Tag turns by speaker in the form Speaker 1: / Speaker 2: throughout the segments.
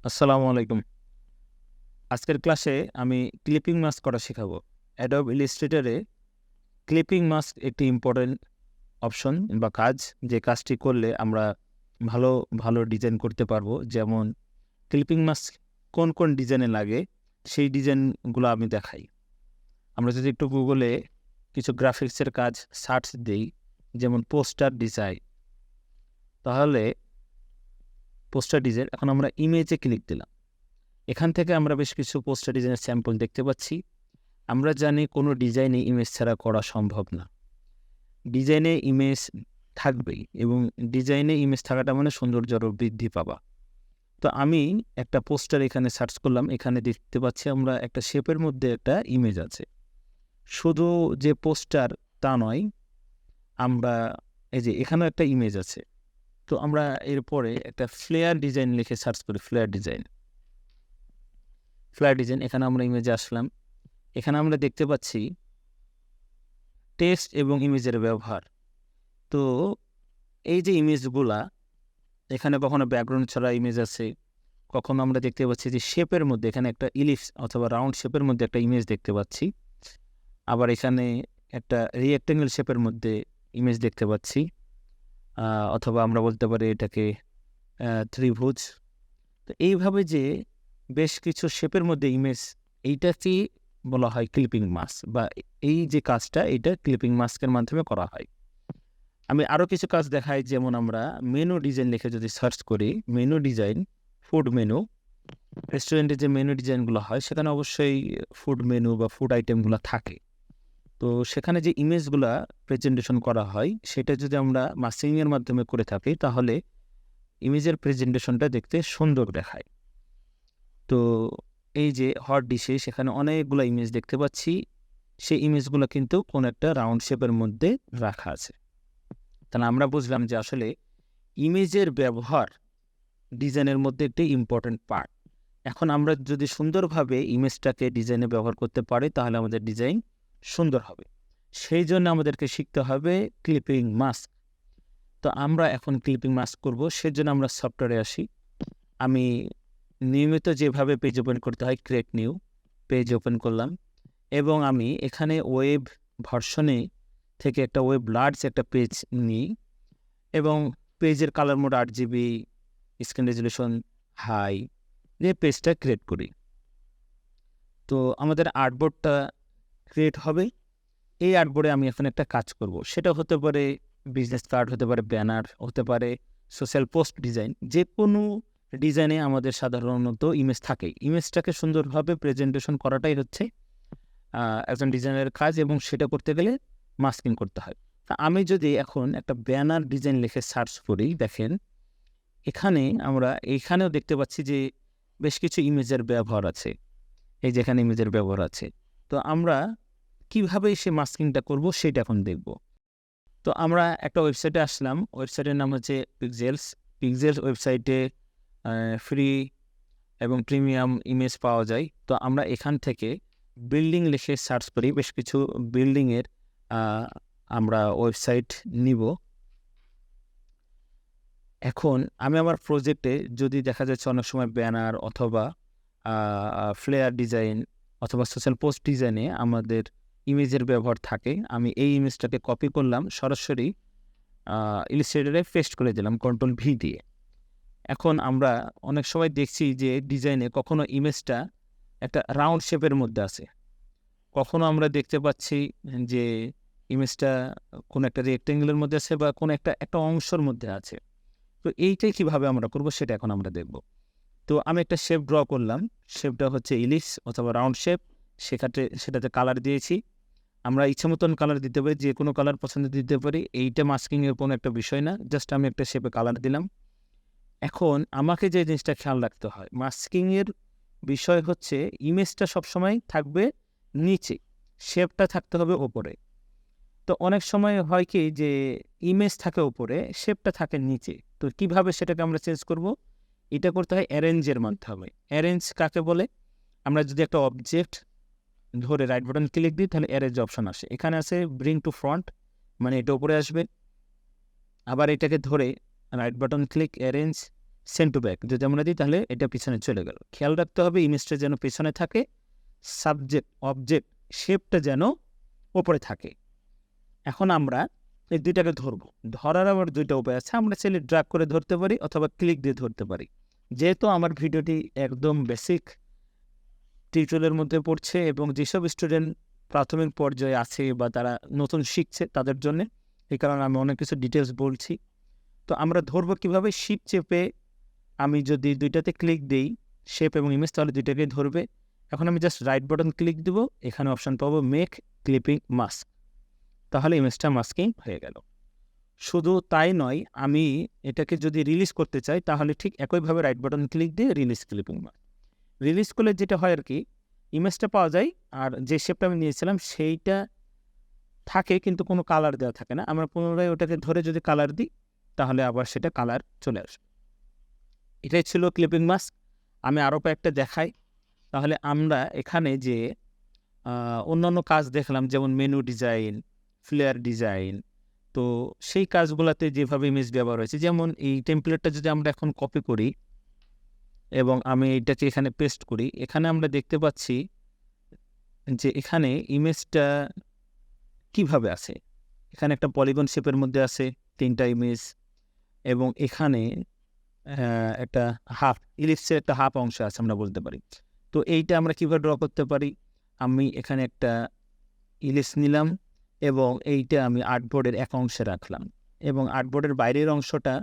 Speaker 1: আসসালামু আলাইকুম। আজকের ক্লাসে আমি ক্লিপিং মাস্ক করা শেখাবো। Adobe Illustrator এ ক্লিপিং মাস্ক একটি ইম্পোর্টেন্ট অপশন বা কাজ, যে কাজটি করলে আমরা ভালো, ভালো ডিজাইন করতে পারবো। যেমন ক্লিপিং মাস্ক কোন ডিজাইনে লাগে সেই ডিজাইনগুলো আমি দেখাই। আমরা যদি একটু গুগলে কিছু গ্রাফিক্সের কাজ সার্চ দেই, যেমন পোস্টার ডিজাইন, তাহলে পোস্টার ডিজাইন এখন আমরা ইমেজে ক্লিক দিলাম। এখান থেকে আমরা বেশ কিছু পোস্টার ডিজাইনের স্যাম্পল দেখতে পাচ্ছি। আমরা জানি কোনো ডিজাইনে ইমেজ ছাড়া করা সম্ভব না। ডিজাইনে ইমেজ থাকবেই এবং ডিজাইনে ইমেজ থাকাটা মানে সৌন্দর্য আরও বৃদ্ধি পাবা। তো আমি একটা পোস্টার এখানে সার্চ করলাম। এখানে দেখতে পাচ্ছি আমরা একটা শেপের মধ্যে একটা ইমেজ আছে। শুধু যে পোস্টার তা নয়, আমরা এই যে এখানেও একটা ইমেজ আছে। তো আমরা এরপরে একটা ফ্লেয়ার ডিজাইন লিখে সার্চ করি। ফ্লেয়ার ডিজাইন এখানে আমরা ইমেজে আসলাম। এখানে আমরা দেখতে পাচ্ছি টেক্সট এবং ইমেজের ব্যবহার। তো এই যে ইমেজগুলা, এখানে কখনো ব্যাকগ্রাউন্ড ছাড়া ইমেজ আছে, কখনো আমরা দেখতে পাচ্ছি যে শেপের মধ্যে এখানে একটা ইলিপস অথবা রাউন্ড শেপের মধ্যে একটা ইমেজ দেখতে পাচ্ছি। আবার এখানে একটা রিঅ্যাক্টেঙ্গেল শেপের মধ্যে ইমেজ দেখতে পাচ্ছি, অথবা আমরা বলতে পারি এটাকে ত্রিভুজ। তো এইভাবে যে বেশ কিছু শেপের মধ্যে ইমেজ, এইটাকেই বলা হয় ক্লিপিং মাস্ক, বা এই যে কাজটা এটা ক্লিপিং মাস্কের মাধ্যমে করা হয়। আমি আরও কিছু কাজ দেখাই। যেমন আমরা মেনু ডিজাইন লিখে যদি সার্চ করি, মেনু ডিজাইন, ফুড মেনু, রেস্টুরেন্টে যে মেনু ডিজাইনগুলো হয় সেখানে অবশ্যই ফুড মেনু বা ফুড আইটেমগুলো থাকে। তো সেখানে যে ইমেজগুলা প্রেজেন্টেশন করা হয় সেটা যদি আমরা মাস্কিংয়ের মাধ্যমে করে থাকি তাহলে ইমেজের প্রেজেন্টেশনটা দেখতে সুন্দর দেখায়। তো এই যে হট ডিশে সেখানে অনেকগুলো ইমেজ দেখতে পাচ্ছি। সেই ইমেজগুলো কিন্তু কোন একটা রাউন্ড শেপের মধ্যে রাখা আছে। তাহলে আমরা বুঝলাম যে আসলে ইমেজের ব্যবহার ডিজাইনের মধ্যে একটি ইম্পর্টেন্ট পার্ট। এখন আমরা যদি সুন্দরভাবে ইমেজটাকে ডিজাইনে ব্যবহার করতে পারি তাহলে আমাদের ডিজাইন সুন্দর হবে। সেই জন্য আমাদেরকে শিখতে হবে ক্লিপিং মাস্ক। তো আমরা এখন ক্লিপিং মাস্ক করব, সেজন্য আমরা সফটওয়্যারে আসি। আমি নিয়মিত যেভাবে পেজ ওপেন করতে হয়, ক্রিয়েট নিউ পেজ ওপেন করলাম এবং আমি এখানে ওয়েব ভার্সনে থেকে একটা ওয়েব লার্জ একটা পেজ নিই এবং পেজের colour mode 8 GB, screen resolution high দিয়ে পেজটা ক্রিয়েট করি। তো আমাদের আর্টবোর্ডটা ক্রিয়েট হবে। এই আর্টবোর্ডে আমি এখন একটা কাজ করব। সেটা হতে পারে বিজনেস কার্ড, হতে পারে ব্যানার, হতে পারে সোশ্যাল পোস্ট ডিজাইন। যে কোনো ডিজাইনে আমাদের সাধারণত ইমেজ থাকেই। ইমেজটাকে সুন্দরভাবে প্রেজেন্টেশন করাটাই হচ্ছে একজন ডিজাইনের কাজ, এবং সেটা করতে গেলে মাস্কিং করতে হয়। তা আমি যদি এখন একটা ব্যানার ডিজাইন লিখে সার্চ করি, দেখেন এখানেও দেখতে পাচ্ছি যে বেশ কিছু ইমেজের ব্যবহার আছে। এই যে এখানে ইমেজের ব্যবহার আছে। তো আমরা কিভাবে সে মাস্কিংটা করব সেটা এখন দেখব। তো আমরা একটা ওয়েবসাইটে আসলাম। ওয়েবসাইটের নাম হচ্ছে পিক্সেলস ওয়েবসাইটে ফ্রি এবং প্রিমিয়াম ইমেজ পাওয়া যায়। তো আমরা এখান থেকে বিল্ডিং লিখে সার্চ করি। বেশ কিছু বিল্ডিংয়ের আমরা ওয়েবসাইট নিব। এখন আমি আমার প্রজেক্টে যদি দেখা যাচ্ছে অনেক সময় ব্যানার অথবা ফ্লেয়ার ডিজাইন অথবা সোশ্যাল পোস্ট ডিজাইনে আমাদের ইমেজের ব্যবহার থাকে, আমি এই ইমেজটাকে কপি করলাম, সরাসরি ইলাস্ট্রেটরে পেস্ট করে দিলাম Ctrl+V দিয়ে। এখন আমরা অনেক সময় দেখছি যে ডিজাইনে কখনো ইমেজটা একটা রাউন্ড শেপের মধ্যে আছে, কখনো আমরা দেখতে পাচ্ছি যে ইমেজটা কোনো একটা রেক্টেঙ্গেলের মধ্যে আছে বা কোনো একটা অংশের মধ্যে আছে। তো এইটাই কীভাবে আমরা করব সেটা এখন আমরা দেখব। তো আমি একটা শেপ ড্র করলাম। শেপটা হচ্ছে ইলিপস অথবা রাউন্ড শেপ। সেটাতে কালার দিয়েছি। আমরা ইচ্ছে মতন কালার দিতে পারি, যে কোনো কালার পছন্দ দিতে পারি। এইটা মাস্কিংয়ের কোনো একটা বিষয় না, জাস্ট আমি একটা শেপে কালার দিলাম। এখন আমাকে যে জিনিসটা খেয়াল রাখতে হয়, মাস্কিংয়ের বিষয় হচ্ছে ইমেজটা সবসময় থাকবে নিচে, শেপটা থাকতে হবে ওপরে। তো অনেক সময় হয় কি যে ইমেজ থাকে ওপরে, শেপটা থাকে নিচে। তো কিভাবে সেটাকে আমরা চেঞ্জ করব? এটা করতে হয় অ্যারেঞ্জের মাধ্যমে। অ্যারেঞ্জ কাকে বলে? আমরা যদি একটা অবজেক্ট ধরে রাইট বাটন ক্লিক দিই তাহলে অ্যারেঞ্জ অপশন আসে। এখানে আছে ব্রিং টু ফ্রন্ট, মানে এটা উপরে আসবে। আবার এটাকে ধরে right button click, arrange, send to back যদি আমরা দিই তাহলে এটা পিছনে চলে গেল। খেয়াল রাখতে হবে ইমেজটা যেন পেছনে থাকে, সাবজেক্ট অবজেক্ট শেপটা যেন ওপরে থাকে। এখন আমরা এই দুইটাকে ধরবো। ধরার আবার দুইটা উপায় আছে, আমরা চাইলে ড্র্যাগ করে ধরতে পারি অথবা ক্লিক দিয়ে ধরতে পারি। যেহেতু আমার ভিডিওটি একদম বেসিক টিউটোরিয়ালের মধ্যে পড়ছে এবং যেসব স্টুডেন্ট প্রাথমিক পর্যায়ে আছে বা তারা নতুন শিখছে তাদের জন্য, এই কারণে আমি অনেক কিছু ডিটেলস বলছি। তো আমরা ধরবো কীভাবে, শিপ চেপে আমি যদি দুইটাতে ক্লিক দিই, শেপ এবং ইমেজ, তাহলে দুইটাকেই ধরবে। এখন আমি জাস্ট রাইট বাটন ক্লিক দিব, এখানে অপশান পাবো মেক ক্লিপিং মাস্ক, তাহলে ইমেজটা মাস্কিং হয়ে গেল। শুধু তাই নয়, আমি এটাকে যদি রিলিজ করতে চাই তাহলে ঠিক একইভাবে রাইট বাটন ক্লিক দিয়ে রিলিজ ক্লিপিং মাস্ক। রিলিজ করলে যেটা হয় আর কি, ইমেজটা পাওয়া যায় আর যে শেপটা আমি নিয়েছিলাম সেইটা থাকে কিন্তু কোনো কালার দেওয়া থাকে না। আমরা পুনরায় ওটাকে ধরে যদি কালার দিই তাহলে আবার সেটা কালার চলে আসবে। এটাই ছিল ক্লিপিং মাস্ক। আমি আরও কয়েকটা দেখাই। তাহলে আমরা এখানে যে অন্যান্য কাজ দেখলাম, যেমন মেনু ডিজাইন, ফ্লেয়ার ডিজাইন, তো সেই কাজগুলোতে যেভাবে ইমেজ ব্যবহার হয়েছে, যেমন এই টেমপ্লেটটা যদি আমরা এখন কপি করি এবং আমি এইটাকে এখানে পেস্ট করি, এখানে আমরা দেখতে পাচ্ছি যে এখানে ইমেজটা কিভাবে আছে। এখানে একটা পলিগন শেপের মধ্যে আছে 3টা ইমেজ, এবং এখানে একটা হাফ ইলিপসের একটা হাফ অংশ আছে আমরা বলতে পারি। তো এইটা আমরা কীভাবে ড্র করতে পারি, আমি এখানে একটা ইলিপস নিলাম এবং এইটা আমি আর্টবোর্ডের এক অংশে রাখলাম, এবং আর্টবোর্ডের বাইরের অংশটা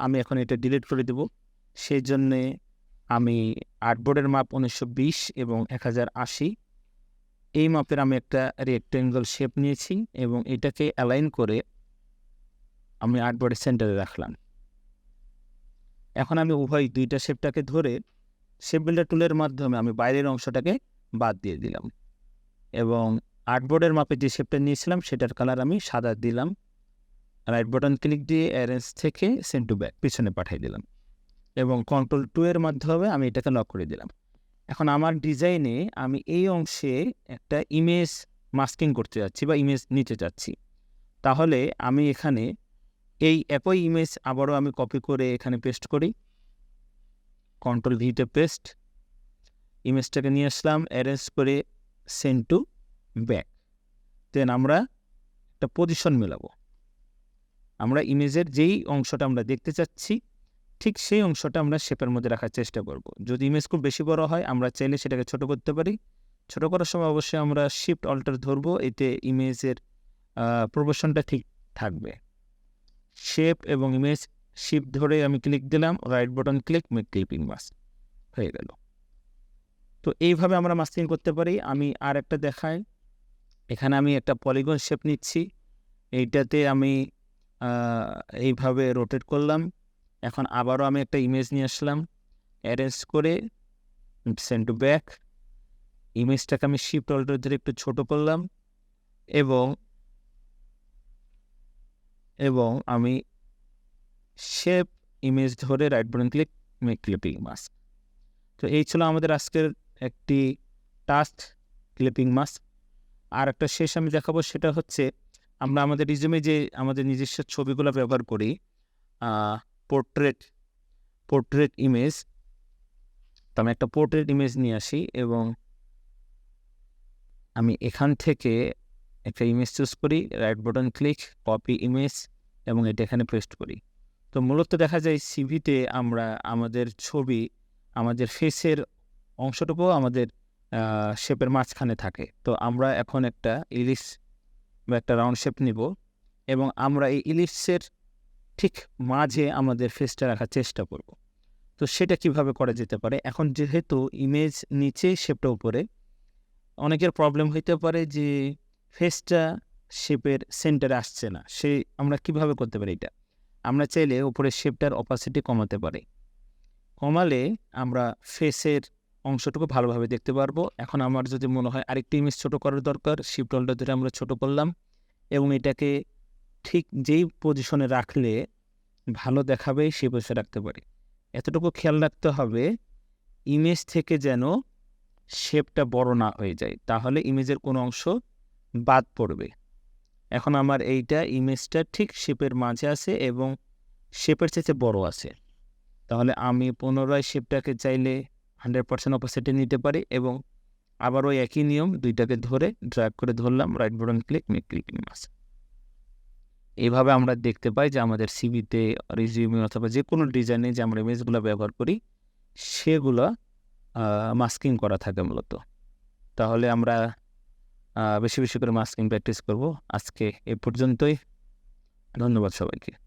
Speaker 1: আমি এখন এটা ডিলিট করে দেব। সেই জন্যে আমি আর্টবোর্ডের মাপ 1920 এবং 1080, এই মাপের আমি একটা রেক্টেঙ্গল শেপ নিয়েছি এবং এটাকে অ্যালাইন করে আমি আর্টবোর্ডের সেন্টারে রাখলাম। এখন আমি উভয় দুইটা শেপটাকে ধরে শেপ বিল্ডার টুলের মাধ্যমে আমি বাইরের অংশটাকে বাদ দিয়ে দিলাম এবং আর্টবোর্ডের মাপে যে শেপটা নিয়েছিলাম সেটার কালার আমি সাদা দিলাম। রাইট বাটন ক্লিক দিয়ে অ্যারেঞ্জ থেকে সেন্ড টু ব্যাক পিছনে পাঠিয়ে দিলাম এবং কন্ট্রোল 2 এর মাধ্যমে আমি এটাকে লক করে দিলাম। এখন আমার ডিজাইনে আমি এই অংশে একটা ইমেজ মাস্কিং করতে যাচ্ছি বা ইমেজ নিতে যাচ্ছি, তাহলে আমি এখানে এই একই ইমেজ আবারও আমি কপি করে এখানে পেস্ট করি, কন্ট্রোল ভিতে পেস্ট, ইমেজটাকে নিয়ে আসলাম, অ্যারেঞ্জ করে সেন্ড টু ব্যাক। দেন আমরা একটা পজিশন মেলাবো। আমরা ইমেজের যেই অংশটা আমরা দেখতে চাচ্ছি ঠিক সেই অংশটা আমরা শেপের মধ্যে রাখার চেষ্টা করব। যদি ইমেজ খুব বেশি বড় হয় আমরা চাইলে সেটাকে ছোট করতে পারি। ছোট করার সময় অবশ্যই আমরা শিফট অল্টার ধরবো, এতে ইমেজের প্রপোর্শনটা ঠিক থাকবে। শেপ এবং ইমেজ শিফট ধরে আমি ক্লিক দিলাম, right button click, make clipping mask, হয়ে গেল। তো এইভাবে আমরা মাস্কিং করতে পারি। আমি আর একটা দেখাই। এখানে আমি একটা পলিগন শেপ নিচ্ছি, এইটাতে আমি এইভাবে রোটেট করলাম। এখন আবারও আমি একটা ইমেজ নিয়ে আসলাম, অ্যারেঞ্জ করে সেন্ড টু ব্যাক, ইমেজটাকে আমি শিফট অল্টার ধরে একটু ছোট করলাম এবং আমি শেপ ইমেজ ধরে right button click, make clipping mask. তো এই ছিল আমাদের আজকের একটি টাস্ক, ক্লিপিং মাস্ক। আর একটা শেষ আমি দেখাবো, সেটা হচ্ছে আমরা আমাদের রিজুমে যে আমাদের নিজস্ব ছবিগুলো ব্যবহার করি, পোর্ট্রেট ইমেজ, তো আমি একটা পোর্ট্রেট ইমেজ নিয়ে আসি এবং আমি এখান থেকে একটা ইমেজ চুজ করি, right button click, copy image, এবং এটা এখানে পেস্ট করি। তো মূলত দেখা যায় সিভিতে আমরা আমাদের ছবি, আমাদের ফেসের অংশটুকু আমাদের শেপের মাঝখানে থাকে। তো আমরা এখন একটা ইলিপস বা একটা রাউন্ড শেপ নিব এবং আমরা এই ইলিপসের ঠিক মাঝে আমাদের ফেসটা রাখার চেষ্টা করব। তো সেটা কিভাবে করা যেতে পারে, এখন যেহেতু ইমেজ নিচে শেপটা উপরে, অনেকের প্রবলেম হইতে পারে যে ফেসটা শেপের সেন্টারে আসছে না, আমরা কিভাবে করতে পারি এটা, আমরা চাইলে উপরের শেপটার অপাসিটি কমাতে পারি। কমালে আমরা ফেসের অংশটুকু ভালোভাবে দেখতে পারবো। এখন আমার যদি মনে হয় আরেকটি ইমেজ ছোটো করার দরকার, শিফট অল্টার ধরে আমরা ছোটো করলাম এবং এটাকে ঠিক যেই পজিশনে রাখলে ভালো দেখাবে সেই পজিশনে রাখতে পারি। এতটুকু খেয়াল রাখতে হবে ইমেজ থেকে যেন শেপটা বড় না হয়ে যায়, তাহলে ইমেজের কোনো অংশ বাদ পড়বে। এখন আমার এইটা ইমেজটা ঠিক শেপের মাঝে আছে এবং শেপের চেয়ে বড় আছে। তাহলে আমি পুনরায় শেপটাকে চাইলে 100% অপোসিটে নিতে পারি এবং আবার ওই একই নিয়ম দুইটাকে ধরে ড্র্যাগ করে ধরলাম, right button click, make clicking mask. এইভাবে আমরা দেখতে পাই যে আমাদের সিভিতে, রিজিউমে অথবা যে কোনো ডিজাইনে যে আমরা ইমেজগুলো ব্যবহার করি সেগুলো মাস্কিং করা থাকে মূলত। তাহলে আমরা বেশি বেশি করে মাস্কিং প্র্যাকটিস করব। আজকে এ পর্যন্তই। ধন্যবাদ সবাইকে।